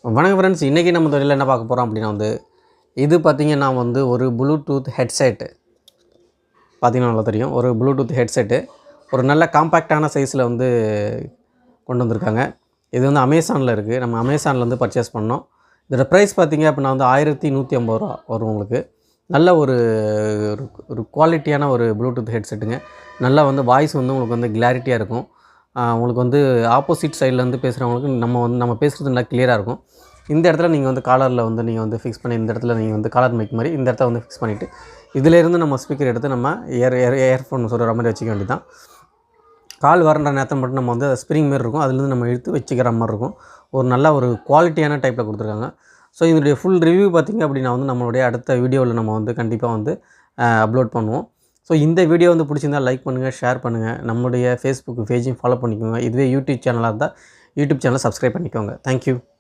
வணக்கம் ஃப்ரெண்ட்ஸ், இன்றைக்கி நம்ம தொழிலில் என்ன பார்க்க போகிறோம் அப்படின்னா இது பார்த்திங்கன்னா ஒரு ப்ளூடூத் ஹெட்செட்டு பார்த்திங்கன்னா நல்லா தெரியும். ஒரு ப்ளூடூத் ஹெட்செட்டு ஒரு நல்ல காம்பேக்டான சைஸில் கொண்டு வந்திருக்காங்க. இது அமேசானில் இருக்குது. நம்ம அமேசானில் பர்ச்சேஸ் பண்ணோம். இதோட ப்ரைஸ் பார்த்திங்க அப்படின்னா 1150 ரூபா வரும் உங்களுக்கு. நல்ல ஒரு குவாலிட்டியான ஒரு ப்ளூடூத் ஹெட்செட்டுங்க. நல்லா வாய்ஸ் உங்களுக்கு கிளாரிட்டியாக இருக்கும். உங்களுக்கு ஆப்போசிட் சைட்லேருந்து பேசுகிறவங்களுக்கு நம்ம பேசுகிறது நல்லா கிளியராக இருக்கும். இந்த இடத்துல நீங்கள் காலரில் நீங்கள் ஃபிக்ஸ் பண்ணி இந்த இடத்துல நீங்கள் காலர் மைக் மாதிரி இந்த இடத்துல ஃபிக்ஸ் பண்ணிவிட்டு இதிலேருந்து நம்ம ஸ்பீக்கர் எடுத்து நம்ம இயர்ஃபோன் சொல்கிற மாதிரி வச்சுக்க வேண்டியதான். கால் வரன்ற நேரத்தில் மட்டும் நம்ம ஸ்ப்ரிங் மாதிரி இருக்கும், அதுலேருந்து நம்ம இழுத்து வச்சுக்கிற மாதிரி இருக்கும். ஒரு நல்ல ஒரு குவாலிட்டியான டைப்பில் கொடுத்துருக்காங்க. ஸோ இதனுடைய ஃபுல் ரிவ்யூ பார்த்திங்க அப்படின்னா நம்மளுடைய அடுத்த வீடியோவில் நம்ம கண்டிப்பாக அப்லோட் பண்ணுவோம். ஸோ இந்த வீடியோ பிடிச்சிருந்தால் லைக் பண்ணுங்கள், ஷேர் பண்ணுங்கள். நம்மளுடைய ஃபேஸ்புக் பேஜையும் ஃபாலோ பண்ணிக்கோங்க. இதுவே யூடியூப் சேனலாக இருந்தால் யூடியூப் சேனலை சப்ஸ்கிரைப் பண்ணிக்கோங்க. தேங்க்யூ.